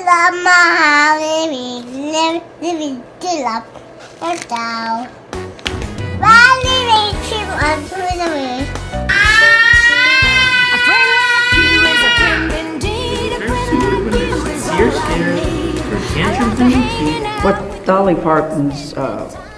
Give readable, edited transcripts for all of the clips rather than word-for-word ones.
What Dolly Parton's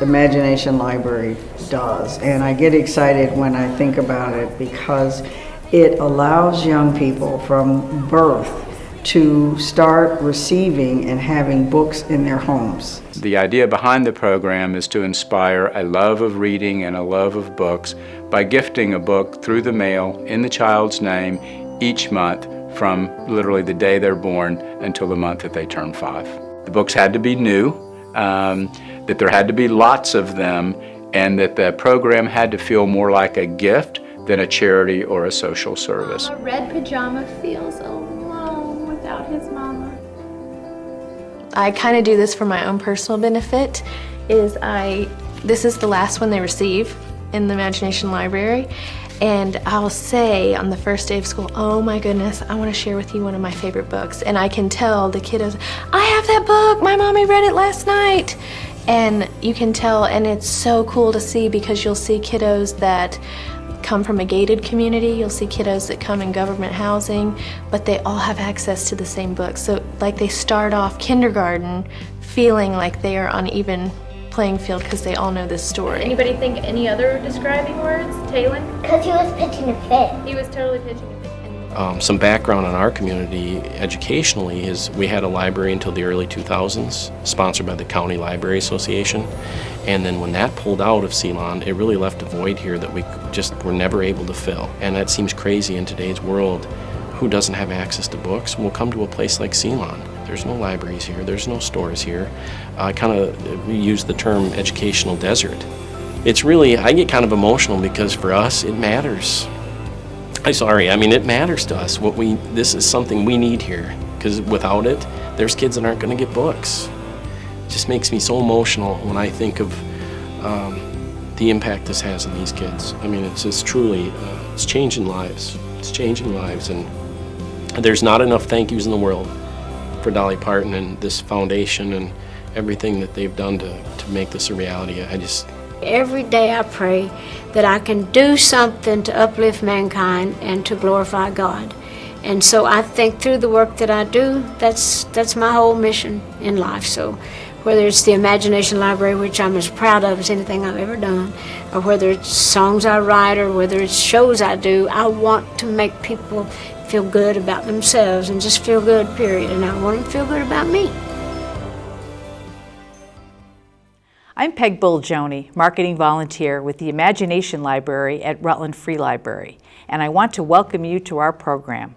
Imagination Library does, and I get excited when I think about it because it allows young people from birth to start receiving and having books in their homes. The idea behind the program is to inspire a love of reading and a love of books by gifting a book through the mail in the child's name each month from literally the day they're born until the month that they turn 5. The books had to be new, that there had to be lots of them, and that the program had to feel more like a gift than a charity or a social service. A red pajama feels alone without his mama. I kind of do this for my own personal benefit. This is the last one they receive in the Imagination Library, and I'll say on the first day of school, oh my goodness, I want to share with you one of my favorite books. And I can tell the kiddos, I have that book, my mommy read it last night. And you can tell, and it's so cool to see because you'll see kiddos that come from a gated community, you'll see kiddos that come in government housing, but they all have access to the same books. So like they start off kindergarten feeling like they are on even playing field because they all know this story. Anybody think any other describing words? Taylon? Because he was pitching a fit. He was totally pitching a fit. Some background on our community educationally is we had a library until the early 2000s, sponsored by the County Library Association. And then when that pulled out of Ceylon, it really left a void here that we just were never able to fill. And that seems crazy in today's world. Who doesn't have access to books will come to a place like Ceylon. There's no libraries here, there's no stores here. I we use the term educational desert. It's really, I get kind of emotional because for us, it matters. It matters to us. This is something we need here, because without it, there's kids that aren't going to get books. It just makes me so emotional when I think of the impact this has on these kids. I mean, it's just truly, it's changing lives. It's changing lives, and there's not enough thank yous in the world for Dolly Parton and this foundation and everything that they've done to make this a reality. Every day I pray that I can do something to uplift mankind and to glorify God. And so I think through the work that I do, that's my whole mission in life. So whether it's the Imagination Library, which I'm as proud of as anything I've ever done, or whether it's songs I write, or whether it's shows I do, I want to make people feel good about themselves and just feel good, period. And I want them to feel good about me. I'm Peg Bulgioni, marketing volunteer with the Imagination Library at Rutland Free Library, and I want to welcome you to our program.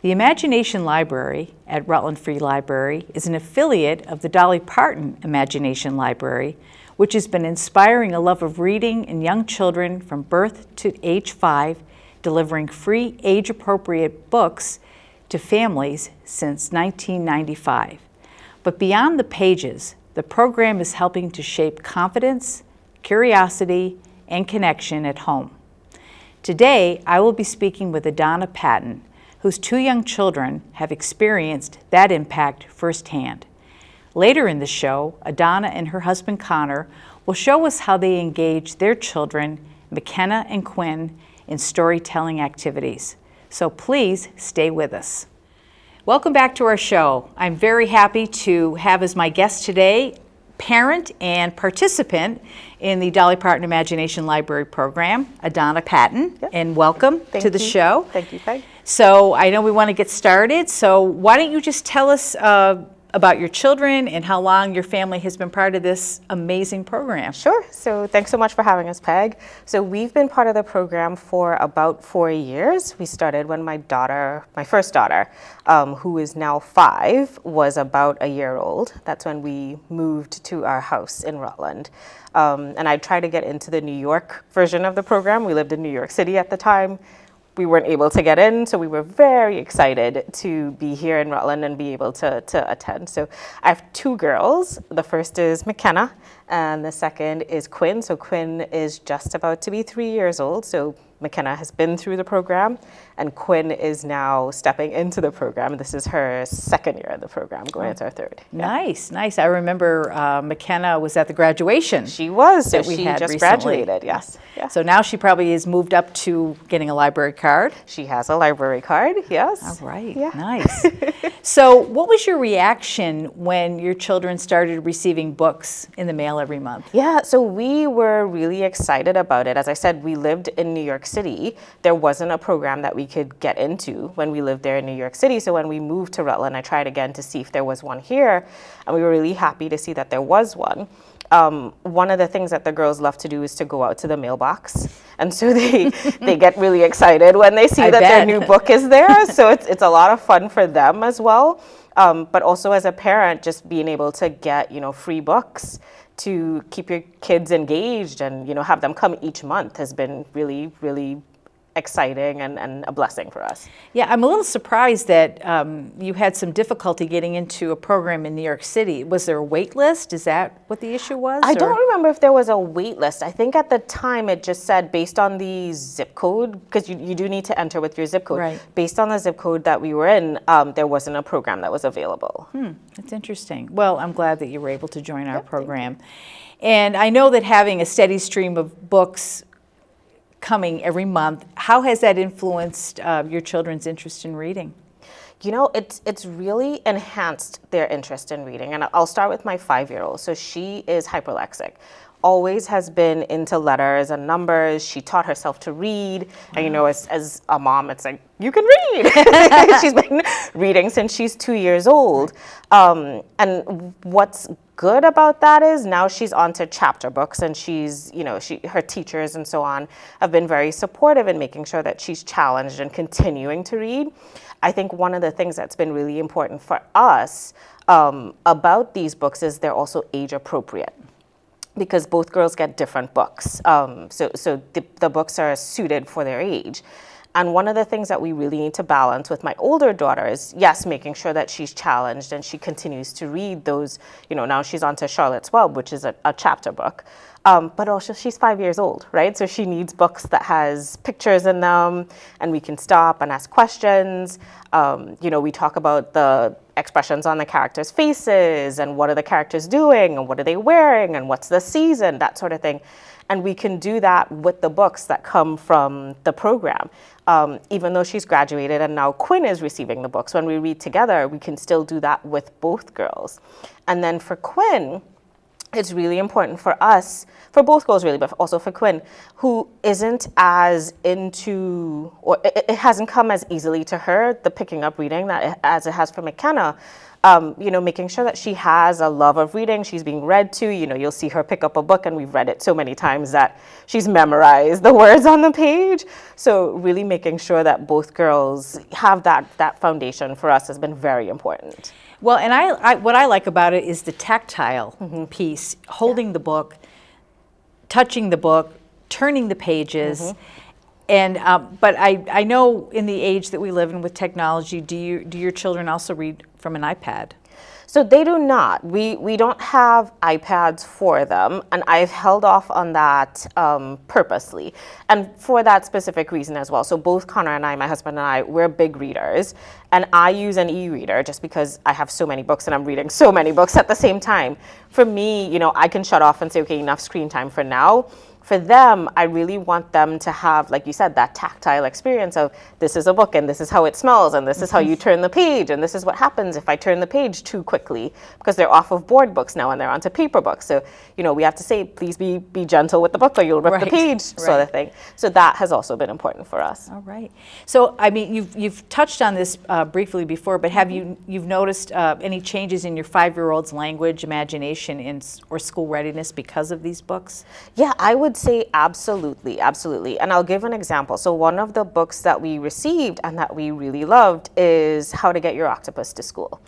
The Imagination Library at Rutland Free Library is an affiliate of the Dolly Parton Imagination Library, which has been inspiring a love of reading in young children from birth to age 5, delivering free age-appropriate books to families since 1995. But beyond the pages, the program is helping to shape confidence, curiosity, and connection at home. Today, I will be speaking with Adana Patton, whose 2 young children have experienced that impact firsthand. Later in the show, Adana and her husband Connor will show us how they engage their children, McKenna and Quinn, in storytelling activities. So please stay with us. Welcome back to our show. I'm very happy to have as my guest today parent and participant in the Dolly Parton Imagination Library program, Adana Patton, and welcome to the show. Thank you, Peg. So I know we want to get started, so why don't you just tell us about your children and how long your family has been part of this amazing program. Sure. So thanks so much for having us, Peg. So we've been part of the program for about 4 years. We started when my first daughter, who is now 5, was about a year old. That's when we moved to our house in Rutland. And I tried to get into the New York version of the program. We lived in New York City at the time. We weren't able to get in, so we were very excited to be here in Rutland and be able to attend. So I have 2 girls. The first is McKenna, and the second is Quinn. So Quinn is just about to be 3 years old, so McKenna has been through the program, and Quinn is now stepping into the program. This is her second year of the program, going into her third. Nice, nice. I remember McKenna was at the graduation. She was, so that we she had just recently. graduated, yes. Yeah. So now she probably is moved up to getting a library card. She has a library card, yes. All right, Yeah. nice. So what was your reaction when your children started receiving books in the mail every month? Yeah, so we were really excited about it. As I said, we lived in New York City. There wasn't a program that we could get into when we lived there in New York City. So when we moved to Rutland, I tried again to see if there was one here, and we were really happy to see that there was one. One of the things that the girls love to do is to go out to the mailbox. And so they get really excited when they see I that bet. their new book is there. So it's a lot of fun for them as well. But also as a parent, just being able to get, free books to keep your kids engaged and, have them come each month has been really, really exciting and a blessing for us. Yeah, I'm a little surprised that you had some difficulty getting into a program in New York City. Was there a wait list? Is that what the issue was? I or- don't remember if there was a wait list. I think at the time it just said based on the zip code, because you do need to enter with your zip code. Right. Based on the zip code that we were in, there wasn't a program that was available. That's interesting. Well, I'm glad that you were able to join our program. And I know that having a steady stream of books coming every month, how has that influenced your children's interest in reading? It's really enhanced their interest in reading. And I'll start with my 5-year-old. So she is hyperlexic. Always has been into letters and numbers. She taught herself to read. And as a mom, it's like, you can read. She's been reading since she's 2 years old. And what's good about that is now she's onto chapter books, and her teachers and so on have been very supportive in making sure that she's challenged and continuing to read. I think one of the things that's been really important for us about these books is they're also age appropriate, because both girls get different books. So the books are suited for their age. And one of the things that we really need to balance with my older daughter is, yes, making sure that she's challenged and she continues to read those, now she's on to Charlotte's Web, which is a chapter book. But also she's 5 years old, right? So she needs books that has pictures in them, and we can stop and ask questions. We talk about the expressions on the characters' faces, and what are the characters doing, and what are they wearing, and what's the season, that sort of thing. And we can do that with the books that come from the program. Even though she's graduated and now Quinn is receiving the books, when we read together, we can still do that with both girls. And then for Quinn, it's really important for us, for both girls really, but also for Quinn, who isn't as into, or it hasn't come as easily to her, the picking up reading, as it has for McKenna. Making sure that she has a love of reading, she's being read to. You'll see her pick up a book, and we've read it so many times that she's memorized the words on the page. So really making sure that both girls have that foundation for us has been very important. Well, and I what I like about it is the tactile piece, holding the book, touching the book, turning the pages. And but I know in the age that we live in with technology, do your children also read from an iPad? So they do not. We don't have iPads for them, and I've held off on that purposely, and for that specific reason as well. So both Connor and I, my husband and I, we're big readers, and I use an e-reader just because I have so many books and I'm reading so many books at the same time. For me, I can shut off and say, okay, enough screen time for now. For them, I really want them to have, like you said, that tactile experience of this is a book and this is how it smells and this is how you turn the page and this is what happens if I turn the page too quickly, because they're off of board books now and they're onto paper books. So, we have to say, please be gentle with the book or you'll rip the page, sort of thing. So that has also been important for us. All right. So, I mean, you've touched on this briefly before, but have you've noticed any changes in your 5-year-old's language, imagination, or school readiness because of these books? Yeah, I would say absolutely. And I'll give an example. So one of the books that we received and that we really loved is How to Get Your Octopus to School.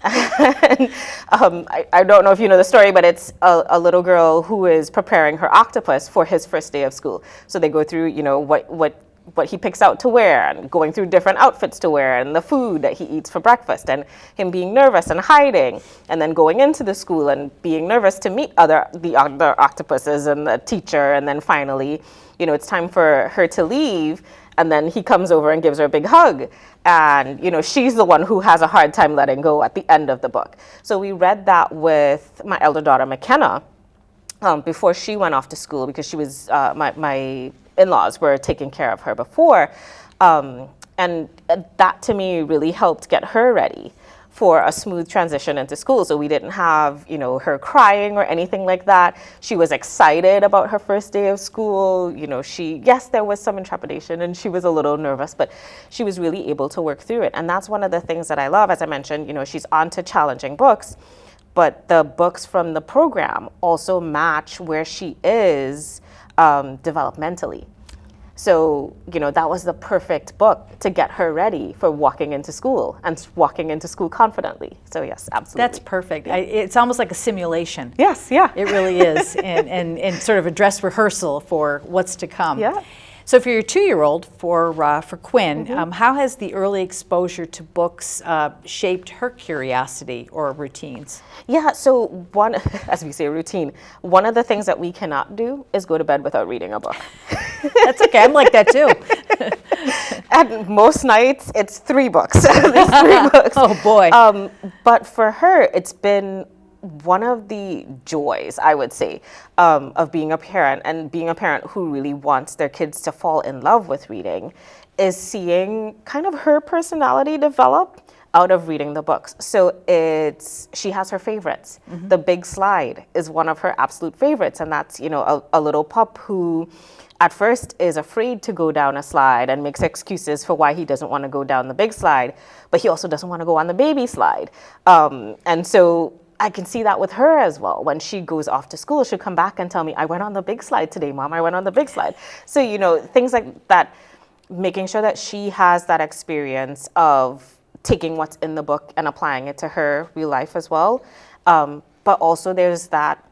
And, I don't know if you know the story, but it's a little girl who is preparing her octopus for his first day of school. So they go through, what what he picks out to wear and going through different outfits to wear and the food that he eats for breakfast and him being nervous and hiding and then going into the school and being nervous to meet the other octopuses and the teacher, and then finally, you know, it's time for her to leave, and then he comes over and gives her a big hug, and you know, she's the one who has a hard time letting go at the end of the book. So we read that with my elder daughter McKenna before she went off to school, because she was my in-laws were taking care of her before, and that to me really helped get her ready for a smooth transition into school. So we didn't have, you know, her crying or anything like that. She was excited about her first day of school. You know, yes, there was some intrepidation and she was a little nervous, but she was really able to work through it. And that's one of the things that I love. As I mentioned, you know, she's onto challenging books, but the books from the program also match where she is developmentally. So, you know, that was the perfect book to get her ready for walking into school and walking into school confidently. So yes, absolutely. That's perfect. It's almost like a simulation. Yes, yeah. It really is, and sort of a dress rehearsal for what's to come. Yeah. So for your 2-year-old, for Quinn, how has the early exposure to books shaped her curiosity or routines? Yeah, so one, as we say, routine, one of the things that we cannot do is go to bed without reading a book. That's okay, I'm like that too. And most nights, it's 3 books, at least 3 books. Oh boy. But for her, it's been one of the joys, I would say, of being a parent, and being a parent who really wants their kids to fall in love with reading, is seeing kind of her personality develop out of reading the books. So she has her favorites. The Big Slide is one of her absolute favorites, and that's, you know, a little pup who at first is afraid to go down a slide and makes excuses for why he doesn't want to go down the big slide, but he also doesn't want to go on the baby slide. And so I can see that with her as well. When she goes off to school, she'll come back and tell me, I went on the big slide today, Mom, I went on the big slide. So, you know, things like that, making sure that she has that experience of taking what's in the book and applying it to her real life as well. But also there's that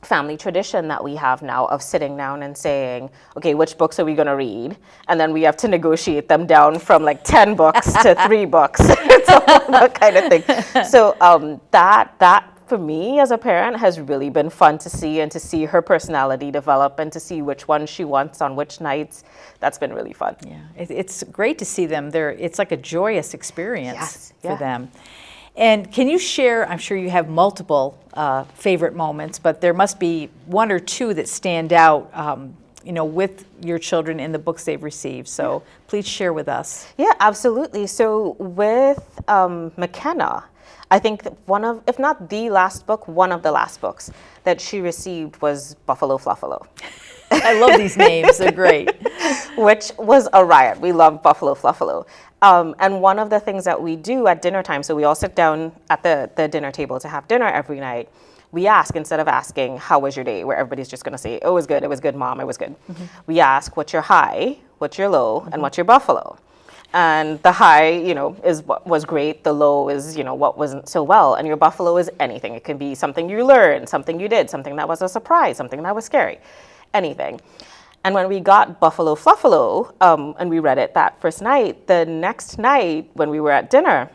family tradition that we have now of sitting down and saying, okay, which books are we going to read? And then we have to negotiate them down from like 10 books to 3 books. It's all that kind of thing. So that for me as a parent has really been fun to see, and to see her personality develop and to see which one she wants on which nights. That's been really fun. Yeah, it's great to see them. It's like a joyous experience for them. And can you share, I'm sure you have multiple favorite moments, but there must be 1 or 2 that stand out, you know, with your children in the books they've received. So please share with us. Yeah, absolutely. So with McKenna, I think that one of, if not the last book, one of the last books that she received was Buffalo Fluffalo. I love these names, they're great. Which was a riot. We love Buffalo Fluffalo. And one of the things that we do at dinner time, so we all sit down at the dinner table to have dinner every night, we ask, instead of asking, how was your day, where everybody's just going to say, oh, it was good, Mom, it was good. We ask, what's your high, what's your low, and what's your buffalo? And the high, you know, is what was great. The low is, you know, what wasn't so well. And your buffalo is anything. It can be something you learned, something you did, something that was a surprise, something that was scary, anything. And when we got Buffalo Fluffalo, and we read it that first night, the next night when we were at dinner,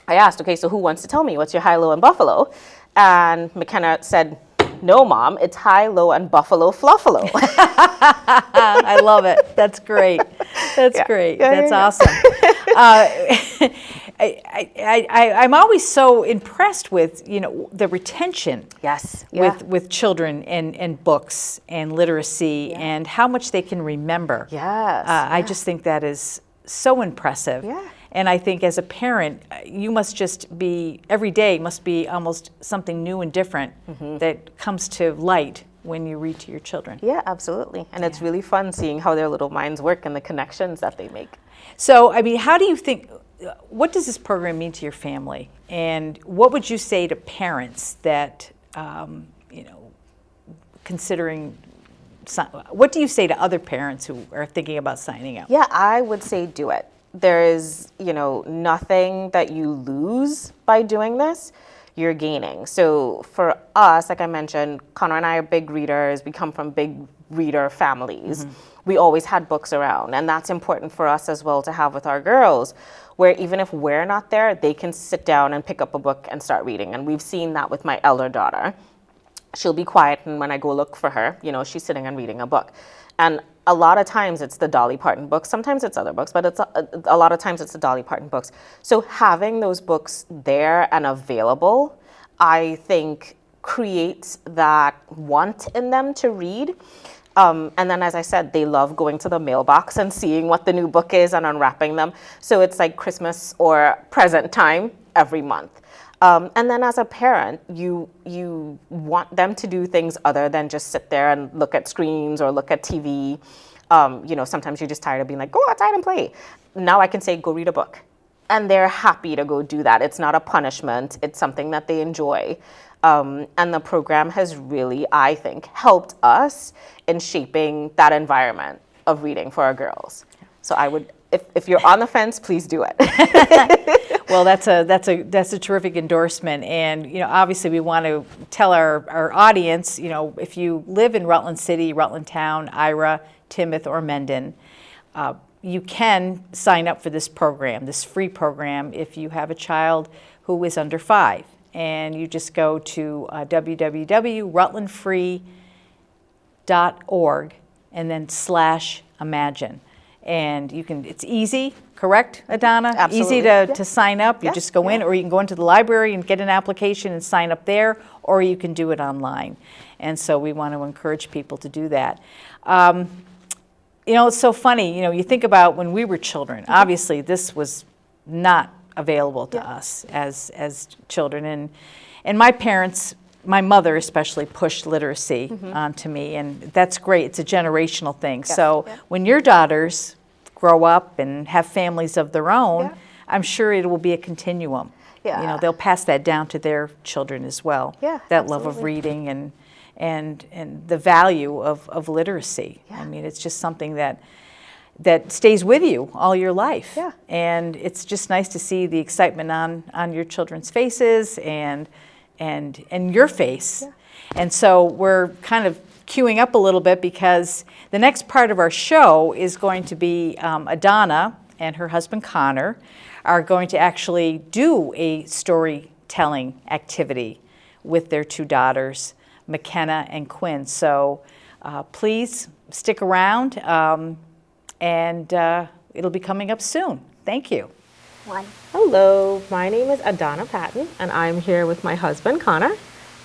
I asked, okay, so who wants to tell me what's your high, low, and buffalo? And McKenna said, no, Mom, it's high, low, and Buffalo Fluffalo. I love it. That's great. That's great. That's awesome. I'm always so impressed with, you know, the retention. Yes. With children and books and literacy and how much they can remember. Yes. I just think that is so impressive. Yeah. And I think as a parent, you must just be, every day must be almost something new and different that comes to light when you read to your children. Yeah, absolutely. And it's really fun seeing how their little minds work and the connections that they make. So, I mean, how do you think, what does this program mean to your family? And what would you say to parents that, you know, considering, what do you say to other parents who are thinking about signing up? Yeah, I would say do it. There is, you know, nothing that you lose by doing this. you're gaining. So for us, like I mentioned, Connor and I are big readers. We come from big reader families. We always had books around, and that's important for us as well to have with our girls, where even if we're not there, they can sit down and pick up a book and start reading. And we've seen that with my elder daughter. She'll be quiet, and when I go look for her, you know, she's sitting and reading a book. And a lot of times it's the Dolly Parton books. Sometimes it's other books, but it's a lot of times it's the Dolly Parton books. So having those books there and available, I think creates that want in them to read. And then, as I said, they love going to the mailbox and seeing what the new book is and unwrapping them. So it's like Christmas or present time every month. And then as a parent, you want them to do things other than just sit there and look at screens or look at TV. You know, sometimes you're just tired of being like, go outside and play. Now I can say, go read a book. And they're happy to go do that. It's not a punishment. It's something that they enjoy. And the program has really, I think, helped us in shaping that environment of reading for our girls. So I would, if you're on the fence, please do it. Well, that's a terrific endorsement, and you know, obviously we want to tell our audience, you know, if you live in Rutland City, Rutland Town, Ira, Timoth, or Mendon, you can sign up for this program, this free program, if you have a child who is under 5, and you just go to www.rutlandfree.org and then /imagine. And you can, it's easy, correct, Adana? Absolutely. Easy to sign up. You just go in, or you can go into the library and get an application and sign up there, or you can do it online. And so we want to encourage people to do that. You know, it's so funny, you know, you think about when we were children, obviously this was not available to us as children. And my parents, my mother especially, pushed literacy onto me, and that's great. It's a generational thing. So when your daughters grow up and have families of their own, I'm sure it will be a continuum. You know, they'll pass that down to their children as well. That love of reading and the value of literacy. I mean, it's just something that stays with you all your life. And it's just nice to see the excitement on your children's faces and your face. And so we're kind of queuing up a little bit, because the next part of our show is going to be Adana and her husband Connor are going to actually do a storytelling activity with their 2 daughters, McKenna and Quinn. So please stick around, and it'll be coming up soon. Thank you. Hello, my name is Adana Patton, and I'm here with my husband Connor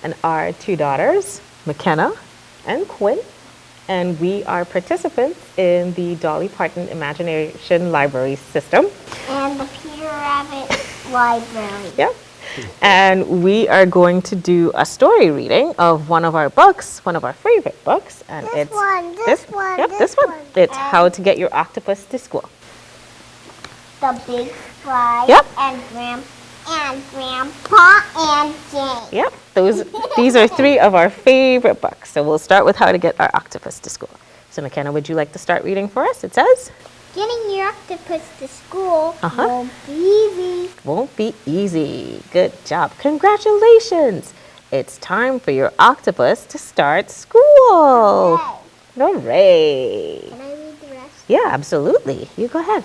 and our 2 daughters, McKenna and Quinn, and we are participants in the Dolly Parton Imagination Library System. And the Peter Rabbit Library. And we are going to do a story reading of one of our books, one of our favorite books, and This it's one. this one. It's How to Get Your Octopus to School. The Big Fly. Yep. And Grandpa and Jane. These are 3 of our favorite books. So we'll start with How to Get Our Octopus to School. So McKenna, would you like to start reading for us? It says, Getting your octopus to school won't be easy. won't be easy. Good job. Congratulations. It's time for your octopus to start school. Hooray. Can I read the rest? Yeah, absolutely. You go ahead.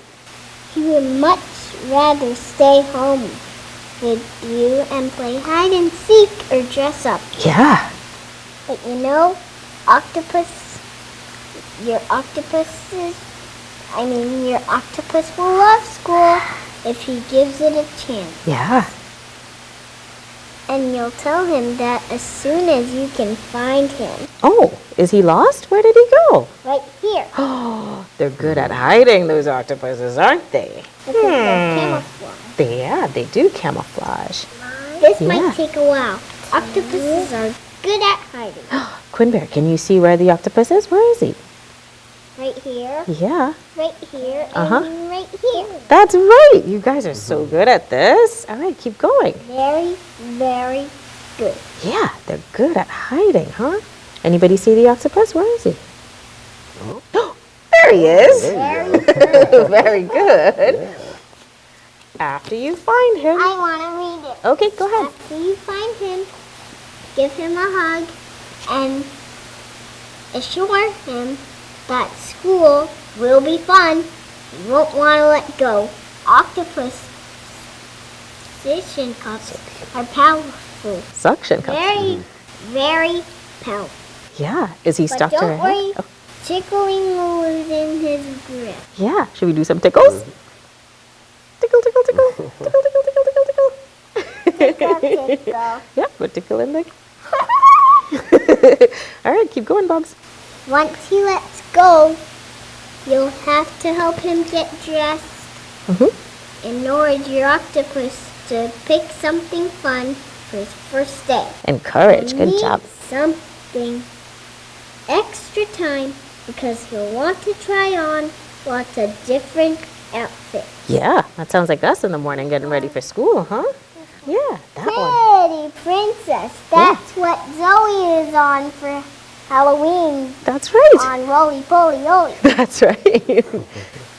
He would much rather stay home with you and play hide and seek or dress up. Yeah. But you know, your octopus will love school if he gives it a chance. Yeah. And you'll tell him that as soon as you can find him. Oh, is he lost? Where did he go? Right here. Oh, they're good at hiding, those octopuses, aren't they? Because they're camouflage. They do camouflage. This might take a while. Octopuses are good at hiding. Quinbear, can you see where the octopus is? Where is he? Right here, Yeah. right here, and right here. That's right. You guys are so good at this. All right, keep going. Very, very good. Yeah, they're good at hiding, huh? Anybody see the octopus? Where is he? Oh, there he is. Very good. Very good. After you find him. I want to read it. Okay, go ahead. After you find him, give him a hug and assure him that school will be fun. You won't want to let go. Octopus suction cups are powerful. Suction cups. Very, very powerful. Yeah. Is he But stuck to her don't head? worry, tickling will loosen his grip. Yeah. Should we do some tickles? Tickle, tickle, tickle. Tickle, tickle, tickle, tickle, tickle. Tickle, tickle. Yeah, put tickle in there. All right, keep going, Bubs. Once he lets go, you'll have to help him get dressed and encourage your octopus to pick something fun for his first day. Encourage. You Good need job. Something extra time because he'll want to try on lots of different outfits. Yeah, that sounds like us in the morning getting ready for school, huh? Yeah, that one. Pretty princess. That's what Zoe is on for Halloween That's right. on Roly Poly Oly. That's right.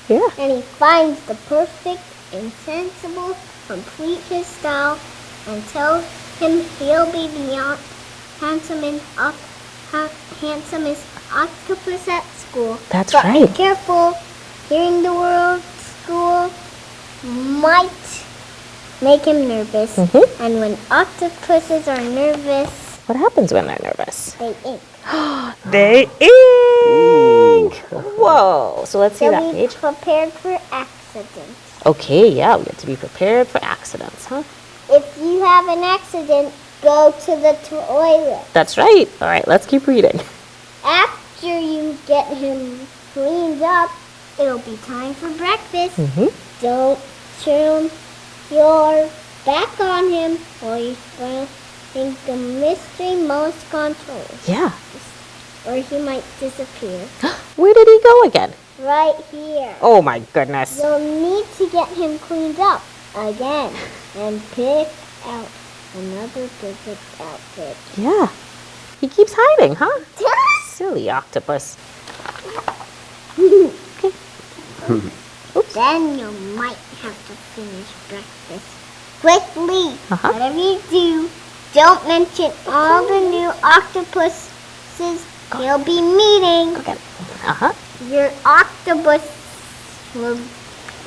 Yeah. And he finds the perfect, insensible, complete his style and tells him he'll be beyond handsomest octopus at school. That's But right. Be careful. Hearing the word school might make him nervous. And when octopuses are nervous, What happens when they're nervous? they ink. They ink. Whoa. So let's see So that be page. prepared for accidents. Okay, yeah, we get to be prepared for accidents, huh? If you have an accident, go to the toilet. That's right. All right, let's keep reading. After you get him cleaned up, it'll be time for breakfast. Don't turn your back on him or you think the mystery most control, Yeah. or he might disappear. Where did he go again? Right here. Oh my goodness. You'll need to get him cleaned up again and pick out another perfect outfit. Yeah. He keeps hiding, huh? Silly octopus. Then you might have to finish breakfast quickly. Whatever you do, don't mention all the new octopuses you'll be meeting. Uh-huh. Your octopus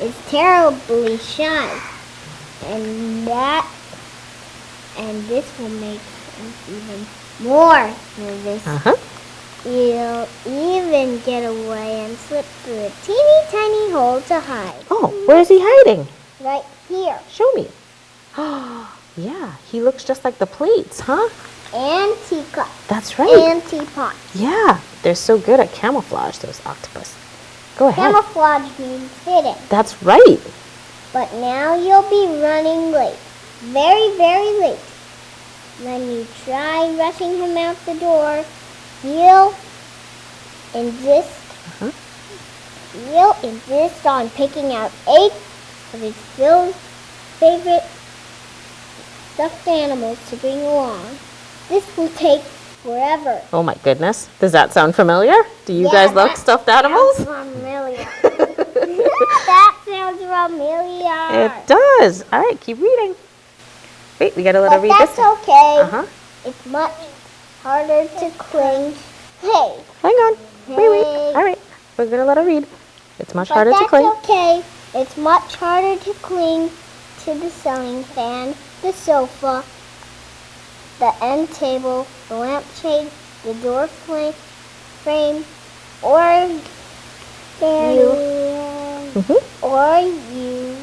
is terribly shy, and this will make him even more nervous. Uh-huh. You'll even get away and slip through a teeny tiny hole to hide. Oh, where is he hiding? Right here. Show me. Yeah, he looks just like the plates, huh? And teacup. That's right. And teapot. Yeah, they're so good at camouflage, those octopus. Go ahead. Camouflage means hidden. That's right. But now you'll be running late. Very, very late. When you try rushing him out the door, he'll insist on picking out 8 of his favorite stuffed animals to bring along. This will take forever. Oh my goodness. Does that sound familiar? Do you guys love stuffed animals? Sounds familiar. That sounds familiar. It does. All right, keep reading. Wait, we gotta let her But read that's this. okay. Uh-huh. It's much harder to cling. Hey. Hang on. Wait. Hey. All right, we're gonna let her read. It's much But harder to that's cling. okay. It's much harder to cling to the ceiling fan, the sofa, the end table, the lampshade, the door frame, or you,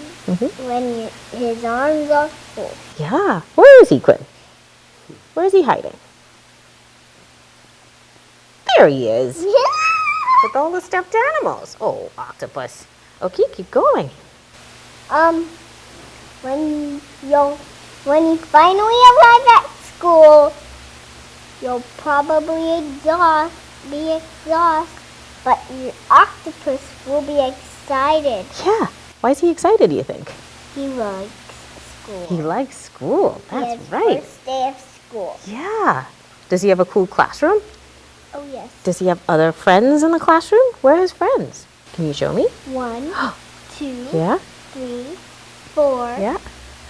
when his arms are full. Yeah. Where is he, Quinn? Where is he hiding? There he is. With all the stuffed animals. Oh, octopus. Okay, keep going. When you finally arrive at school, you'll probably be exhausted, but your octopus will be excited. Yeah. Why is he excited, do you think? He likes school. He likes school. That's His right. First day of school. Yeah. Does he have a cool classroom? Oh yes. Does he have other friends in the classroom? Where are his friends? Can you show me? 1, 2, Yeah. 3, 4, Yeah.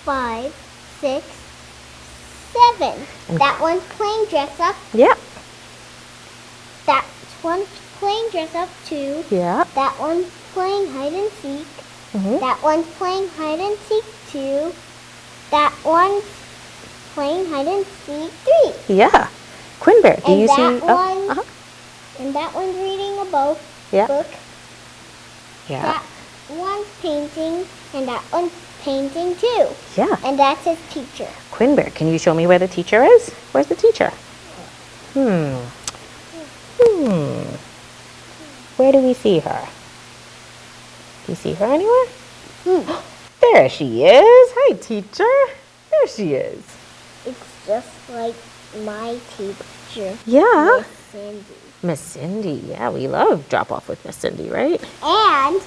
5, 6, 7. That one's playing dress up. Yeah. That one's playing dress up 2. Yeah. That one's playing hide and seek. That one's playing hide and seek 2. That one's playing hide and seek 3. Yeah. Quinn Bear, do And you that see? one, and that one's reading a book. Yeah. Book. Yeah. That one's painting, and that one's painting too. Yeah. And that's his teacher. Quinn Bear, can you show me where the teacher is? Where's the teacher? Where do we see her? Do you see her anywhere? There she is. Hi, teacher. There she is. It's just like my teacher, Yeah. Miss Cindy. Miss Cindy. Yeah, we love drop off with Miss Cindy, right? And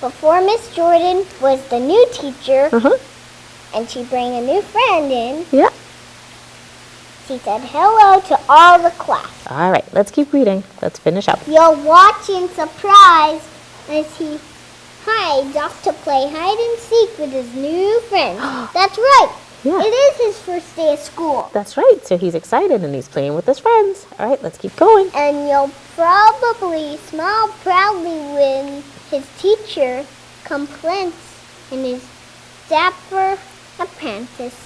before Miss Jordan was the new teacher, and she bring a new friend in. Yeah. She said hello to all the class. All right, let's keep reading. Let's finish up. You'll watch in surprise as he hides off to play hide and seek with his new friend. That's right. Yeah. It is his first day of school. That's right. So he's excited and he's playing with his friends. All right, let's keep going. And you'll probably smile proudly when his teacher complains in his dapper apprentice.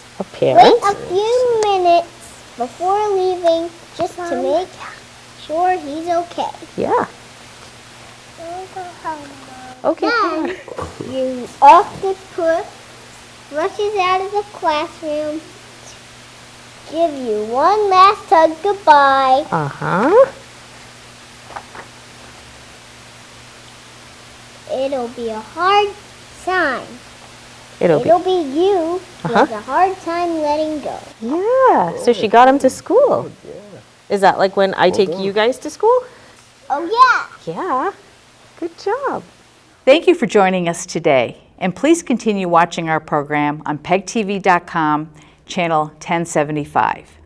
Wait a few minutes before leaving just to make sure he's okay. Yeah. Okay. Then you off the put rushes out of the classroom, give you one last hug goodbye. It'll be a hard time. It'll be you with a hard time letting go. Yeah. So she got him to school. Is that like when I take you guys to school? Oh yeah. Yeah. Good job. Thank you for joining us today, and please continue watching our program on PegTV.com, channel 1075.